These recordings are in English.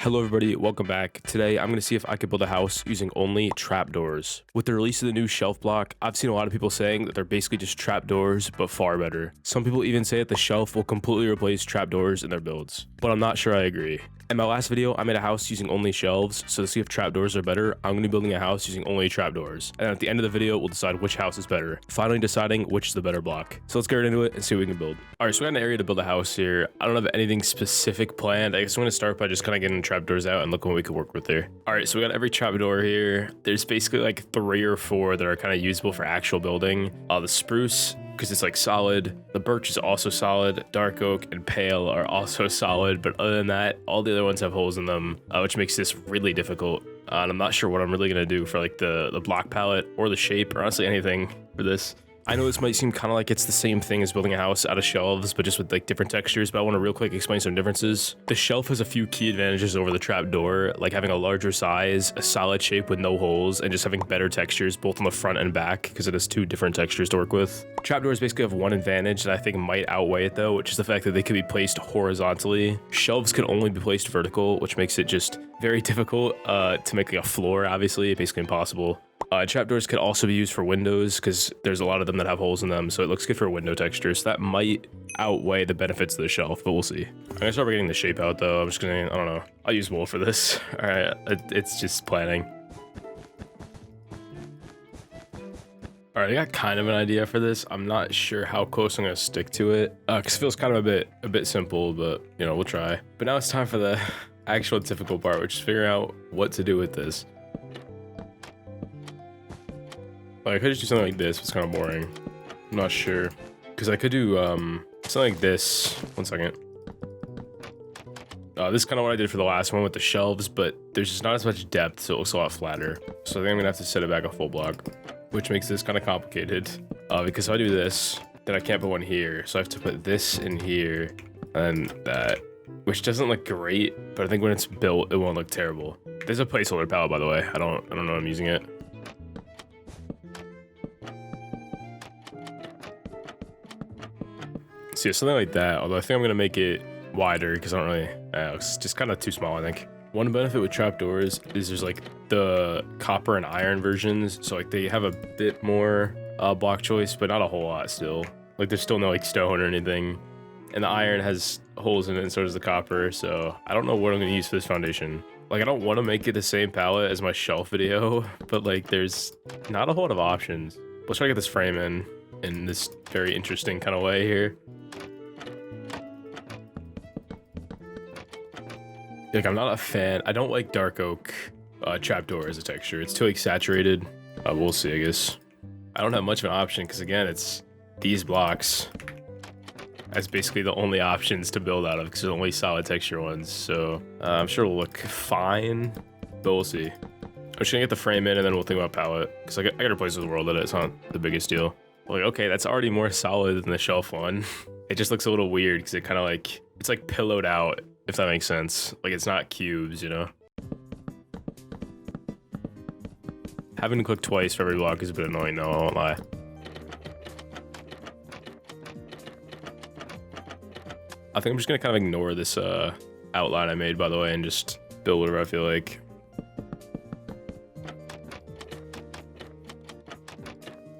Hello everybody, welcome back. Today I'm going to see if I could build a house using only trapdoors. With the release of the new shelf block, I've seen a lot of people saying that they're basically just trapdoors, but far better. Some people even say that the shelf will completely replace trapdoors in their builds, but I'm not sure I agree. In my last video, I made a house using only shelves, so to see if trapdoors are better, I'm going to be building a house using only trapdoors. And at the end of the video, we'll decide which house is better, finally deciding which is the better block. So let's get right into it and see what we can build. Alright, so we got an area to build a house here. I don't have anything specific planned. I guess I'm going to start by just kind of getting trapdoors out and looking what we can work with there. Alright, so we got every trapdoor here. There's basically like 3 or 4 that are kind of usable for actual building. The spruce, because it's like solid. The birch is also solid. Dark oak and pale are also solid, but other than that, all the other ones have holes in them, which makes this really difficult. And I'm not sure what I'm really gonna do for like the block palette or the shape or honestly anything for this. I know this might seem kind of like it's the same thing as building a house out of shelves, but just with like different textures, but I want to real quick explain some differences. The shelf has a few key advantages over the trapdoor, like having a larger size, a solid shape with no holes, and just having better textures both on the front and back because it has 2 different textures to work with. Trapdoors basically have one advantage that I think might outweigh it though, which is the fact that they can be placed horizontally. Shelves can only be placed vertical, which makes it just very difficult to make like a floor, obviously, basically impossible. Trapdoors could also be used for windows because there's a lot of them that have holes in them, so it looks good for window texture. So that might outweigh the benefits of the shelf, but we'll see. I'm gonna start by getting the shape out though. I'm just gonna, I don't know, I'll use wool for this. All right, it's just planning. All right, I got kind of an idea for this. I'm not sure how close I'm gonna stick to it because it feels kind of a bit simple, but you know, we'll try. But now it's time for the actual difficult part, which is figuring out what to do with this. Like, I could just do something like this, but it's kind of boring. I'm not sure. Because I could do something like this. One second. This is kind of what I did for the last one with the shelves, but there's just not as much depth, so it looks a lot flatter. So I think I'm going to have to set it back a full block, which makes this kind of complicated. Because if I do this, then I can't put one here. So I have to put this in here and that, which doesn't look great, but I think when it's built, it won't look terrible. There's a placeholder palette, by the way. I don't know I'm using it. So yeah, something like that, although I think I'm going to make it wider because I don't really, it's just kind of too small, I think. One benefit with trapdoors is there's like the copper and iron versions, so like they have a bit more block choice, but not a whole lot still. Like there's still no like stone or anything, and the iron has holes in it and so does the copper, so I don't know what I'm going to use for this foundation. Like I don't want to make it the same palette as my shelf video, but like there's not a whole lot of options. Let's try to get this frame in this very interesting kind of way here. Like, I'm not a fan. I don't like dark oak trapdoor as a texture. It's too like saturated. We'll see, I guess. I don't have much of an option because again, it's these blocks as basically the only options to build out of because they're only solid texture ones. So I'm sure it'll look fine, but we'll see. I'm just gonna get the frame in and then we'll think about palette because I gotta replace with the world edit. It's not the biggest deal. Like, okay, that's already more solid than the shelf one. It just looks a little weird because it kind of like, it's like pillowed out, if that makes sense. Like it's not cubes, you know? Having to click twice for every block is a bit annoying though, I won't lie. I think I'm just gonna kind of ignore this outline I made, by the way, and just build whatever I feel like.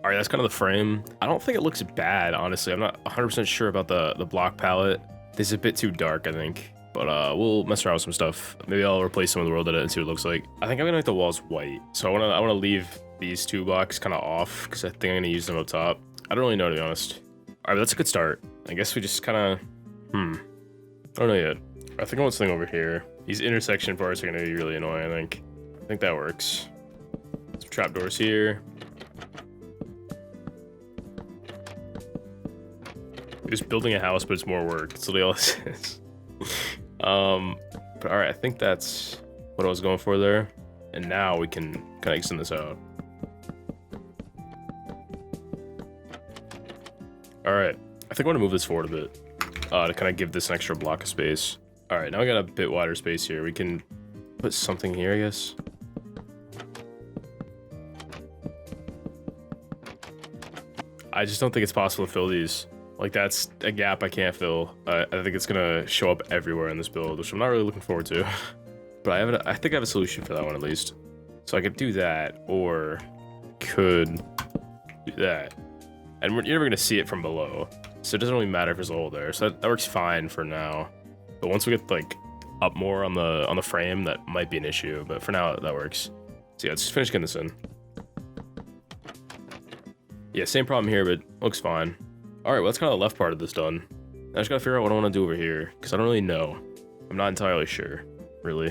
All right, that's kind of the frame. I don't think it looks bad, honestly. I'm not 100% sure about the block palette. This is a bit too dark, I think. But we'll mess around with some stuff. Maybe I'll replace some of the world edit and see what it looks like. I think I'm gonna make the walls white. So I wanna leave these 2 blocks kind of off because I think I'm gonna use them up top. I don't really know, to be honest. All right, but that's a good start. I guess we just kind of, I don't know yet. I think I want something over here. These intersection parts are gonna be really annoying, I think that works. Some trapdoors here. Just building a house, but it's more work. That's literally all this is. But all right, I think that's what I was going for there. And now we can kind of extend this out. All right, I think I want to move this forward a bit to kind of give this an extra block of space. All right, now we got a bit wider space here. We can put something here, I guess. I just don't think it's possible to fill these. Like, that's a gap I can't fill. I think it's gonna show up everywhere in this build, which I'm not really looking forward to. But I think I have a solution for that one at least. So I could do that, or could do that. And you're never gonna see it from below, so it doesn't really matter if there's a hole there. So that works fine for now. But once we get like up more on the frame, that might be an issue. But for now, that works. So yeah, let's just finish getting this in. Yeah, same problem here, but looks fine. All right, well, that's kind of the left part of this done. I just gotta figure out what I want to do over here, because I don't really know. I'm not entirely sure, really.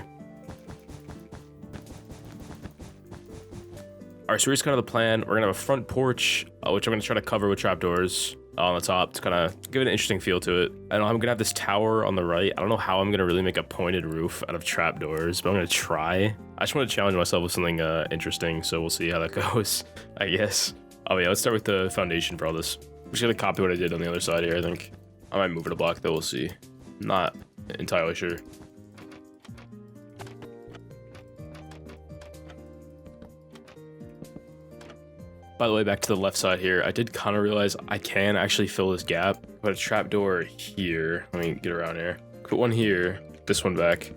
All right, so here's kind of the plan. We're gonna have a front porch, which I'm gonna try to cover with trapdoors on the top to kind of give it an interesting feel to it. I know I'm gonna have this tower on the right. I don't know how I'm gonna really make a pointed roof out of trapdoors, but I'm gonna try. I just want to challenge myself with something interesting, so we'll see how that goes, I guess. Oh yeah, let's start with the foundation for all this. I'm just gonna copy what I did on the other side here, I think. I might move it a block though, we'll see. Not entirely sure. By the way, back to the left side here, I did kind of realize I can actually fill this gap. Put a trapdoor here. Let me get around here. Put one here, this one back,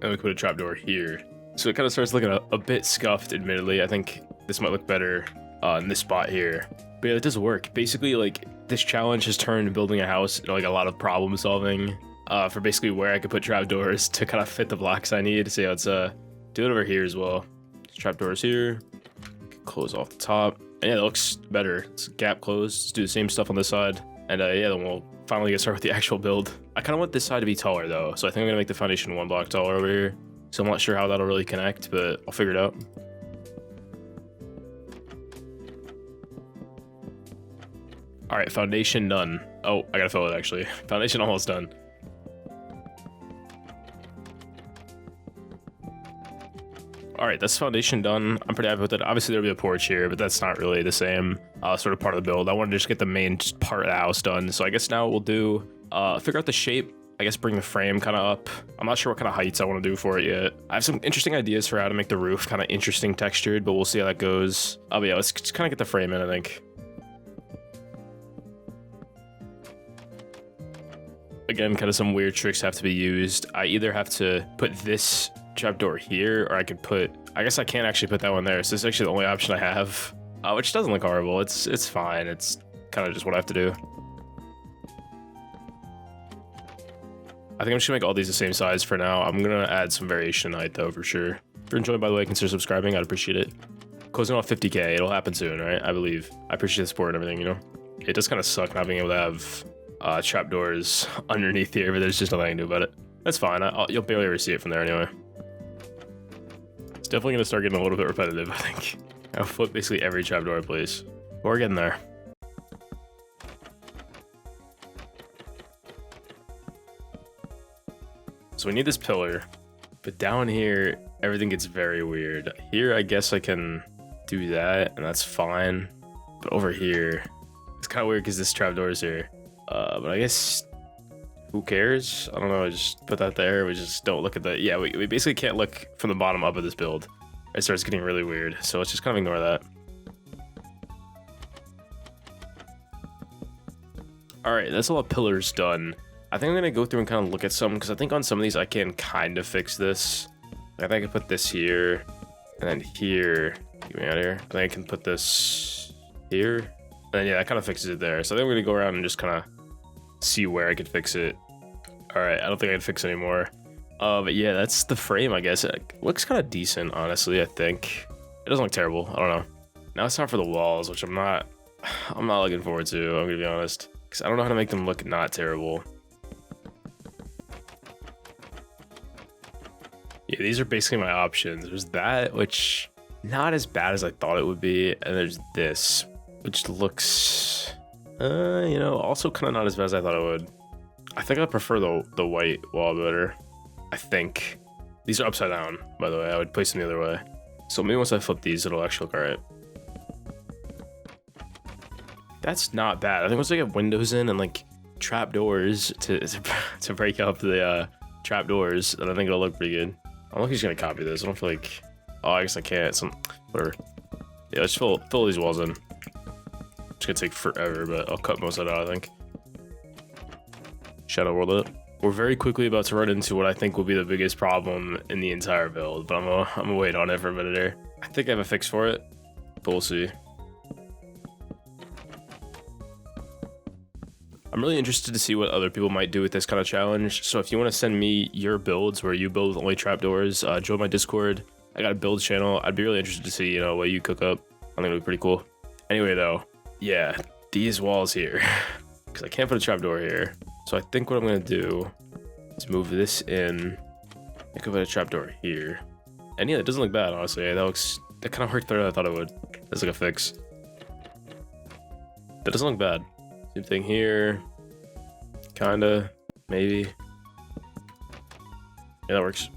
and we put a trapdoor here. So it kind of starts looking a bit scuffed, admittedly. I think this might look better in this spot here. But yeah, it does work. Basically, like, this challenge has turned building a house into like a lot of problem solving for basically where I could put trapdoors to kind of fit the blocks I need. So yeah, let's do it over here as well. Trapdoors here. Close off the top. And yeah, that looks better. It's gap closed. Let's do the same stuff on this side. And yeah, then we'll finally get started with the actual build. I kind of want this side to be taller though. So I think I'm gonna make the foundation 1 block taller over here. So I'm not sure how that'll really connect, but I'll figure it out. All right, foundation done. Oh, I gotta fill it actually. Foundation almost done. All right, that's foundation done. I'm pretty happy with it. Obviously, there'll be a porch here, but that's not really the same sort of part of the build. I wanted to just get the main part of the house done. So I guess now we'll do, figure out the shape. I guess bring the frame kind of up. I'm not sure what kind of heights I want to do for it yet. I have some interesting ideas for how to make the roof kind of interesting textured, but we'll see how that goes. Oh, but yeah, let's just kind of get the frame in, I think. Again, kind of some weird tricks have to be used. I either have to put this trapdoor here, or I could put, I guess I can't actually put that one there. So this is actually the only option I have, which doesn't look horrible. It's fine. It's kind of just what I have to do. I think I'm just gonna make all these the same size for now. I'm gonna add some variation in height though, for sure. If you're enjoying, by the way, consider subscribing. I'd appreciate it. Closing off 50K. It'll happen soon, right? I believe. I appreciate the support and everything, you know? It does kind of suck not being able to have trapdoors underneath here, but there's just nothing I can do about it. That's fine. You'll barely ever see it from there anyway. It's definitely gonna start getting a little bit repetitive, I think. I'll flip basically every trapdoor I place. But we're getting there. So we need this pillar, but down here, everything gets very weird. Here, I guess I can do that, and that's fine. But over here, it's kind of weird because this trapdoor is here. But I guess, who cares? I don't know, I just put that there. We just don't look at the, yeah, we basically can't look from the bottom up of this build. It starts getting really weird, so let's just kind of ignore that. All right, that's all the pillars done. I think I'm gonna go through and kind of look at some, because I think on some of these I can kind of fix this. I think I can put this here, and then here. Get me out of here. I think I can put this here. And then yeah, that kind of fixes it there. So I think I'm gonna go around and just kind of see where I could fix it. All right, I don't think I can fix anymore. But yeah, that's the frame, I guess. It looks kind of decent, honestly, I think. It doesn't look terrible, I don't know. Now it's time for the walls, which I'm not looking forward to, I'm gonna be honest. Because I don't know how to make them look not terrible. Yeah, these are basically my options. There's that, which not as bad as I thought it would be. And there's this, which looks, you know, also kind of not as bad as I thought it would. I think I prefer the white wall better. I think. These are upside down, by the way. I would place them the other way. So maybe once I flip these, it'll actually look all right. That's not bad. I think once I get windows in and like trapdoors to break up the trapdoors, then I think it'll look pretty good. I'm like just gonna copy this. I don't feel like, oh, I guess I can't. Whatever. Yeah, let's fill these walls in. It's gonna take forever, but I'll cut most of it out, I think. Shadow world it. We're very quickly about to run into what I think will be the biggest problem in the entire build, but I'm gonna wait on it for a minute here. I think I have a fix for it, but we'll see. I'm really interested to see what other people might do with this kind of challenge. So if you want to send me your builds where you build with only trapdoors, join my Discord. I got a build channel. I'd be really interested to see, what you cook up. I think it'd be pretty cool. Anyway, though, yeah, these walls here, because I can't put a trapdoor here. So I think what I'm going to do is move this in. I could put a trapdoor here. And yeah, it doesn't look bad, honestly. That kind of worked better than I thought it would. That's like a fix. That doesn't look bad. Same thing here. Kinda. Maybe. Yeah, that works.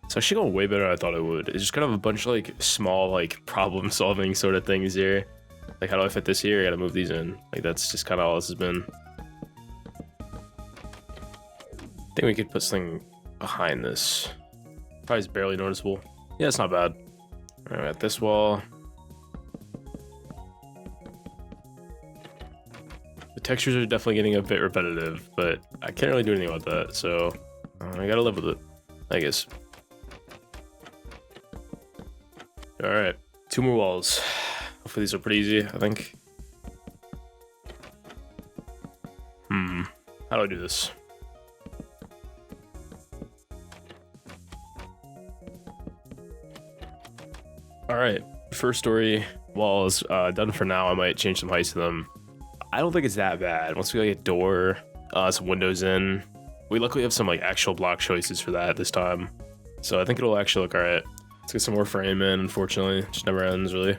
It's actually going way better than I thought it would. It's just kind of a bunch of like small like problem solving sort of things here. Like, how do I fit this here? I gotta move these in. Like, that's just kind of all this has been. I think we could put something behind this. Probably is barely noticeable. Yeah, it's not bad. All right, at this wall. The textures are definitely getting a bit repetitive, but I can't really do anything about that, so I gotta live with it, I guess. All right, 2 more walls. Hopefully these are pretty easy, I think. How do I do this? All right, first story wall is done for now. I might change some heights to them. I don't think it's that bad. Once we get a door, some windows in, we luckily have some like actual block choices for that this time. So I think it'll actually look all right. Let's get some more frame in, unfortunately. It just never ends, really.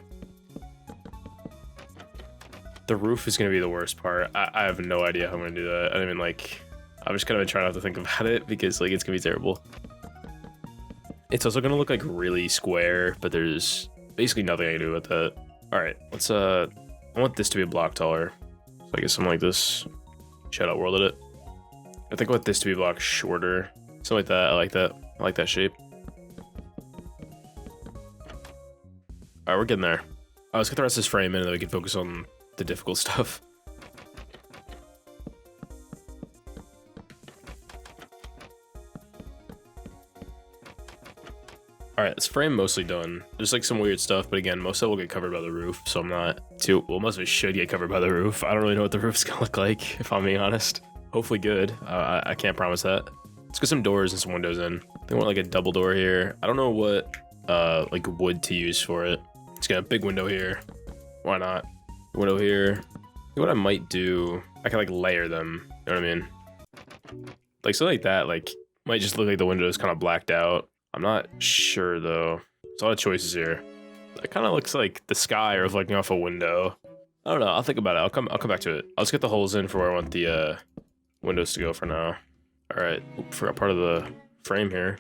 The roof is gonna be the worst part. I have no idea how I'm gonna do that. I mean, like, I'm just kind of trying not to think about it because like it's gonna be terrible. It's also gonna look like really square, but there's basically nothing I can do with that. All right, let's I want this to be a block taller. So I guess something like this. Shout out world at it. I think I want this to be a block shorter. Something like that. I like that. I like that shape. All right, we're getting there. Let's get the rest of this frame in and then we can focus on the difficult stuff. All right, this frame mostly done. There's like some weird stuff, but again, most of it will get covered by the roof, so I'm not too, well, most of it should get covered by the roof. I don't really know what the roof's gonna look like, if I'm being honest. Hopefully good. I can't promise that. Let's get some doors and some windows in. I want like a double door here. I don't know what like wood to use for it. Let's get a big window here. Why not? Window here. What I might do, I can like layer them. You know what I mean? Like something like that, like might just look like the window is kind of blacked out. I'm not sure though. There's a lot of choices here. It kind of looks like the sky reflecting off a window. I don't know. I'll think about it. I'll come back to it. I'll just get the holes in for where I want the windows to go for now. All right. Oop, forgot part of the frame here.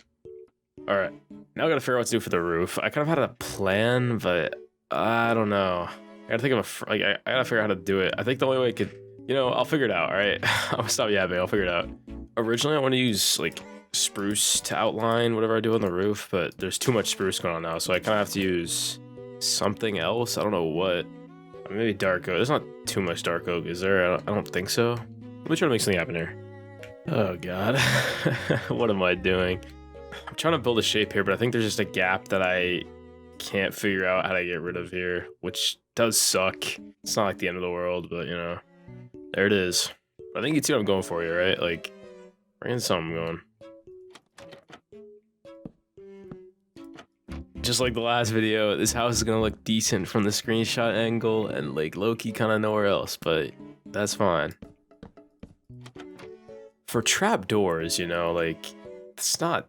All right. Now I gotta figure out what to do for the roof. I kind of had a plan, but I don't know. I gotta think of I gotta figure out how to do it. I think the only way I could, I'll figure it out. All right. I'm gonna stop yapping. I'll figure it out. Originally, I want to use like spruce to outline whatever I do on the roof, but there's too much spruce going on now, so I kind of have to use something else. I don't know what. Maybe dark oak. There's not too much dark oak, is there? I don't think so. Let me try to make something happen here. Oh god. What am I doing? I'm trying to build a shape here, but I think there's just a gap that I can't figure out how to get rid of here, which does suck. It's not like the end of the world, but there it is. I think you see what I'm going for here, right? Like, bring in something going. Just like the last video, this house is gonna look decent from the screenshot angle and like low-key kind of nowhere else, but that's fine. For trapdoors, like, it's not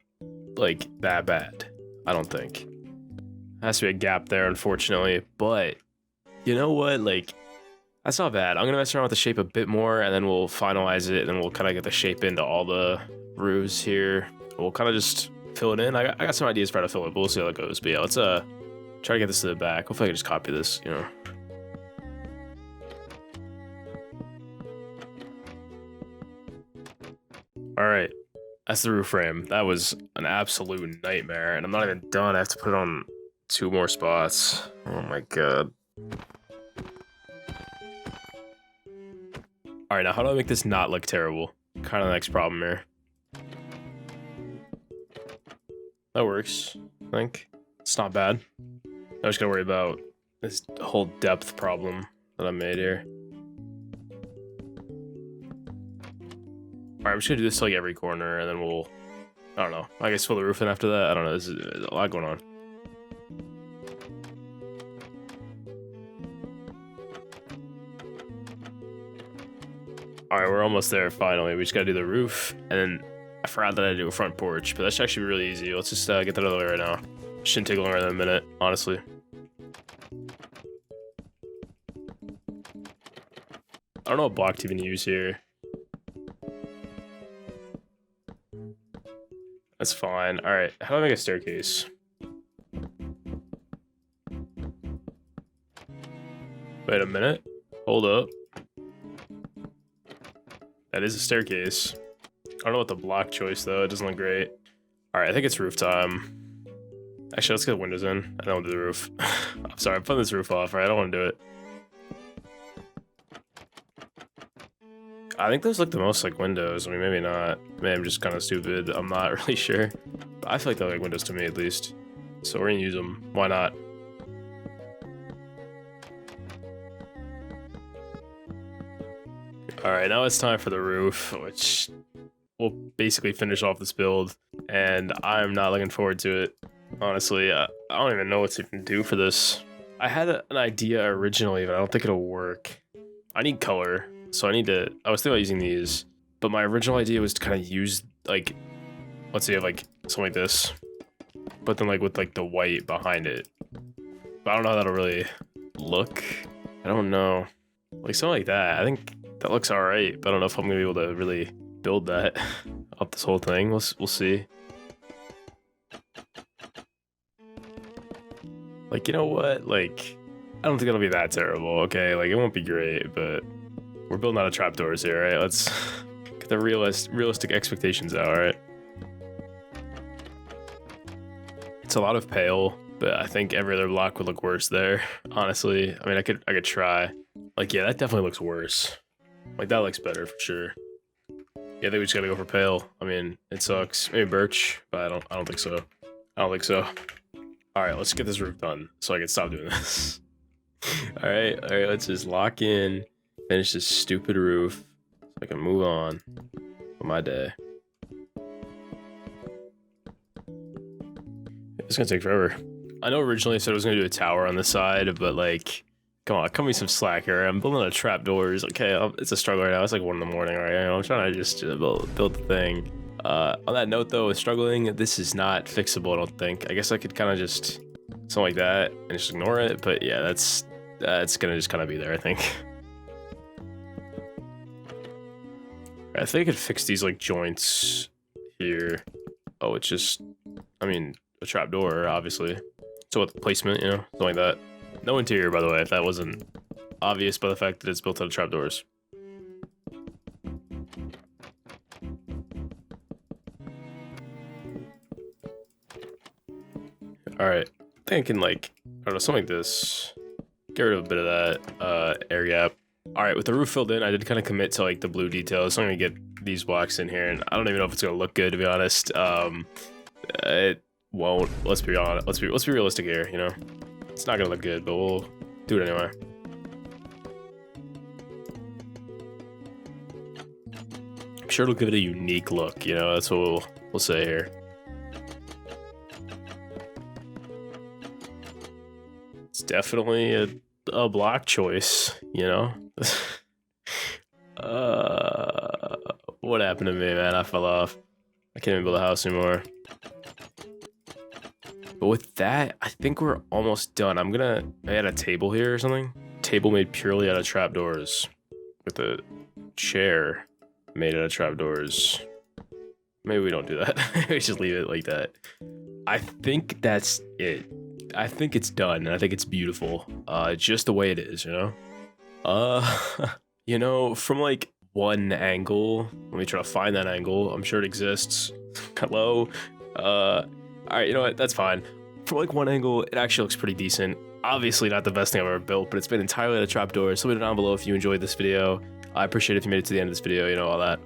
like that bad, I don't think. Has to be a gap there, unfortunately, but you know what, like, that's not bad. I'm gonna mess around with the shape a bit more and then we'll finalize it and then we'll kind of get the shape into all the roofs here. We'll kind of just fill it in. I got some ideas for how to fill it, but we'll see how it goes. But yeah, let's try to get this to the back. Hopefully I can just copy this, All right, that's the roof frame. That was an absolute nightmare, and I'm not even done. I have to put it on 2 more spots. Oh my god. All right, now how do I make this not look terrible? kind of the next problem here. That works, I think. It's not bad. I just gotta worry about this whole depth problem that I made here. Alright, I'm just gonna do this to like every corner, and then we'll, I don't know, I guess fill the roof in after that. I don't know, there's a lot going on. Alright, we're almost there finally. We just gotta do the roof, and then I forgot that I had to do a front porch, but that's actually really easy. Let's just get that out of the way right now. Shouldn't take longer than a minute, honestly. I don't know what block to even use here. That's fine. Alright, how do I make a staircase? Wait a minute. Hold up. That is a staircase. I don't know what the block choice though. It doesn't look great. Alright, I think it's roof time. Actually, let's get the windows in. I don't want to do the roof. I'm sorry, I'm putting this roof off, right? I don't want to do it. I think there's like the most like windows. I mean, maybe not. Maybe I'm just kind of stupid. I'm not really sure. But I feel like they're like windows to me at least. So we're gonna use them. Why not? Alright, now it's time for the roof, which will basically finish off this build. And I'm not looking forward to it. Honestly, I don't even know what to even do for this. I had an idea originally, but I don't think it'll work. I need color, so I was thinking about using these, but my original idea was to kind of use, like, let's say, like, something like this, but then, like, with, like, the white behind it. But I don't know how that'll really look. I don't know. Like, something like that. I think that looks alright, but I don't know if I'm gonna be able to really build that up this whole thing. We'll see. Like, you know what? Like, I don't think it'll be that terrible, okay? Like, it won't be great, but we're building out of trapdoors here, right? Let's get the realistic expectations out, right? It's a lot of pale, but I think every other block would look worse there, honestly. I mean, I could try. Like, yeah, that definitely looks worse. Like, that looks better for sure. Yeah, I think we just gotta go for pale. I mean, it sucks. Maybe birch, but I don't think so. I don't think so. Alright, let's get this roof done so I can stop doing this. Alright, let's just lock in, finish this stupid roof so I can move on with my day. It's gonna take forever. I know originally I said I was gonna do a tower on the side, but like, come on, cut me some slack here. I'm building a trapdoors. Okay, it's a struggle right now. It's like 1 in the morning, right? I'm trying to just build the thing. On that note though, with struggling, this is not fixable, I don't think. I guess I could kind of just something like that and just ignore it, but yeah, that's gonna just kind of be there, I think. I think I could fix these like joints here. Oh, it's just, I mean, a trapdoor, obviously. So with placement, you know, something like that. No interior, by the way, if that wasn't obvious by the fact that it's built out of trapdoors. Alright, I think I can, like, I don't know, something like this. Get rid of a bit of that air gap. Alright, with the roof filled in, I did kind of commit to, like, the blue details. So I'm gonna get these blocks in here, and I don't even know if it's gonna look good, to be honest. It won't. Let's be honest. Let's be realistic here, you know? It's not gonna look good, but we'll do it anyway. I'm sure it'll give it a unique look, you know? That's what we'll say here. It's definitely a block choice, you know? What happened to me, man? I fell off. I can't even build a house anymore. But with that, I think we're almost done. I had a table here or something. Table made purely out of trapdoors. With a chair made out of trapdoors. Maybe we don't do that. We just leave it like that. I think that's it. I think it's done, and I think it's beautiful. Just the way it is, you know? You know, from like one angle, let me try to find that angle. I'm sure it exists. Hello? Alright, you know what? That's fine. From like one angle, it actually looks pretty decent. Obviously not the best thing I've ever built, but it's been entirely out of trapdoors. So let me know down below if you enjoyed this video. I appreciate it if you made it to the end of this video, you know, all that.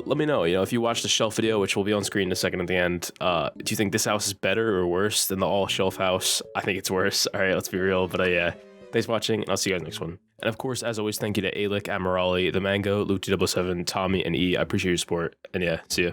Let me know, you know, if you watched the shelf video, which will be on screen in a second at the end, do you think this house is better or worse than the all shelf house? I think it's worse. All right, let's be real. But yeah, thanks for watching, and I'll see you guys next one. And of course, as always, thank you to Aelic, Amirali, ThaMango, Luke 007, Tommi, and E. I appreciate your support. And yeah, see ya.